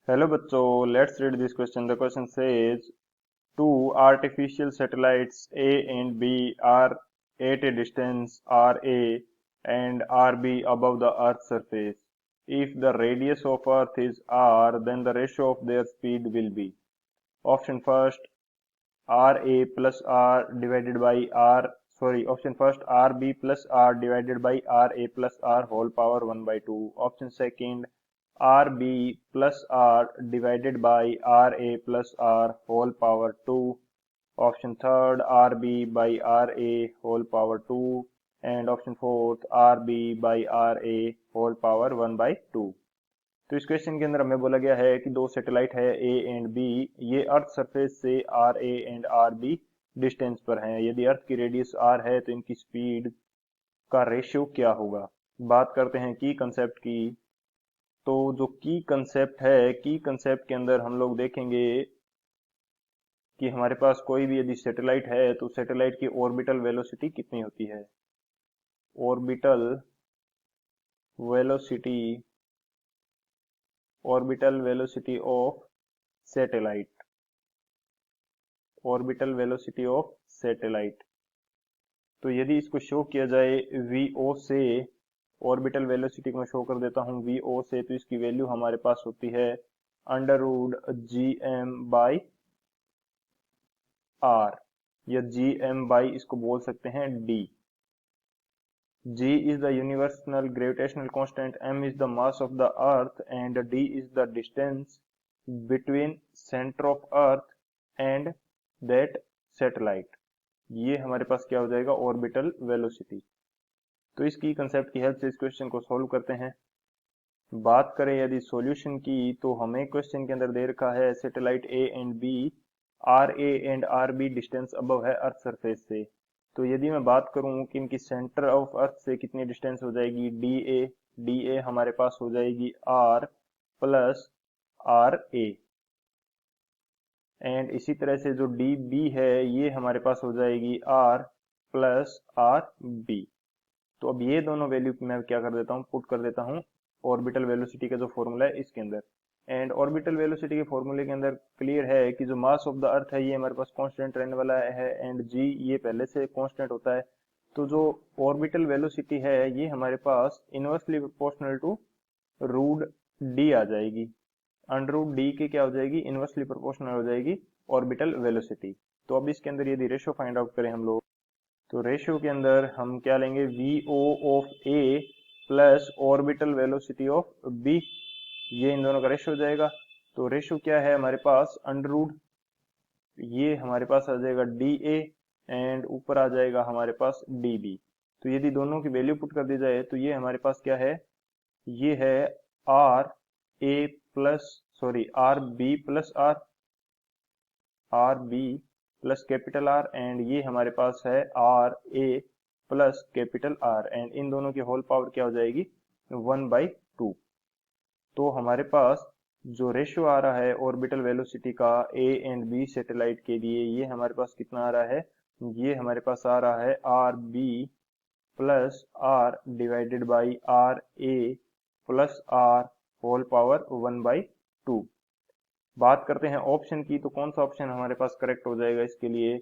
Hello बच्चों, let's read this question. The question says two artificial satellites A and B are at a distance RA and RB above the Earth's surface. If the radius of Earth is R, then the ratio of their speed will be. Option first RA plus R divided by R. Sorry, option first RB plus R divided by RA plus R whole power 1 by 2. Option second RB plus R divided by RA plus R whole power 2. Option third RB by RA whole power 2. And option fourth RB by RA whole power 1 by 2. तो इस question के अंदर हमें बोला गया है कि दो सैटेलाइट है ए एंड बी. ये अर्थ सरफेस से R A and R B distance पर हैं. यदि अर्थ की रेडियस आर है तो इनकी स्पीड का रेशियो क्या होगा. बात करते हैं की कंसेप्ट की. तो जो की कंसेप्ट है, की कंसेप्ट के अंदर हम लोग देखेंगे कि हमारे पास कोई भी यदि सैटेलाइट है तो सैटेलाइट की ऑर्बिटल वेलोसिटी कितनी होती है. Orbital velocity orbital velocity of satellite orbital velocity of satellite. तो यदि इसको शो किया जाए वीओ से, ऑर्बिटल वेलोसिटी को मैं शो कर देता हूं वीओ से, तो इसकी वैल्यू हमारे पास होती है under root G M by R, या जी एम बाई इसको बोल सकते हैं D. G is the universal gravitational constant, m is the mass of the earth, and d is the distance between center of earth and that satellite. ये हमारे पास क्या हो जाएगा, ऑर्बिटल वेलोसिटी. तो इसकी कंसेप्ट की हेल्प से इस क्वेश्चन को सॉल्व करते हैं. बात करें यदि सॉल्यूशन की, तो हमें क्वेश्चन के अंदर दे रखा है satellite A and B, R A and R B distance above है अर्थ सरफेस से. तो यदि मैं बात करूं कि इनकी सेंटर ऑफ अर्थ से कितनी डिस्टेंस हो जाएगी, डी ए हमारे पास हो जाएगी R plus R A. And इसी तरह से जो डी बी है ये हमारे पास हो जाएगी आर प्लस आर बी. तो अब ये दोनों वैल्यू मैं क्या कर देता हूँ, पुट कर देता हूँ ऑर्बिटल वेलोसिटी का जो फॉर्मूला है इसके अंदर. एंड ऑर्बिटल वेलोसिटी के फॉर्मूले के अंदर क्लियर है कि जो मास ऑफ द अर्थ है ये हमारे पास कांस्टेंट रहने वाला है, एंड जी ये पहले से कांस्टेंट होता है. तो जो ऑर्बिटल वेलोसिटी है ये हमारे पास inversely proportional to root D आ जाएगी. अंडर रूट डी के क्या हो जाएगी, इनवर्सली प्रोपोर्शनल हो जाएगी ऑर्बिटल वेलोसिटी. तो अब इसके अंदर यदि रेशियो फाइंड आउट करें हम लोग, तो रेशियो के अंदर हम क्या लेंगे, V O of A plus orbital velocity of B. ये इन दोनों का रेशियो हो जाएगा. तो रेशियो क्या है हमारे पास, अंडर रूट ये हमारे पास आ जाएगा डी ए एंड ऊपर आ जाएगा हमारे पास डी बी. तो यदि दोनों की वैल्यू पुट कर दी जाए तो ये हमारे पास क्या है, ये है R A plus sorry R B plus R B plus capital R, and ये हमारे पास है R A plus capital R, and इन दोनों की होल पावर क्या हो जाएगी, 1/2. तो हमारे पास जो रेशियो आ रहा है ऑर्बिटल वेलोसिटी का ए एंड बी सैटेलाइट के लिए, ये हमारे पास कितना आ रहा है, ये हमारे पास आ रहा है R B plus R divided by R A plus R whole power 1/2. बात करते हैं ऑप्शन की, तो कौन सा ऑप्शन हमारे पास करेक्ट हो जाएगा इसके लिए,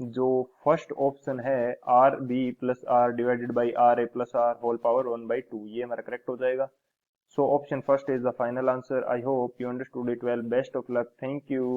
जो फर्स्ट ऑप्शन है R B plus R divided by R A plus R whole power 1/2, ये हमारा करेक्ट हो जाएगा. So option first is the final answer. I hope you understood it well. Best of luck. Thank you.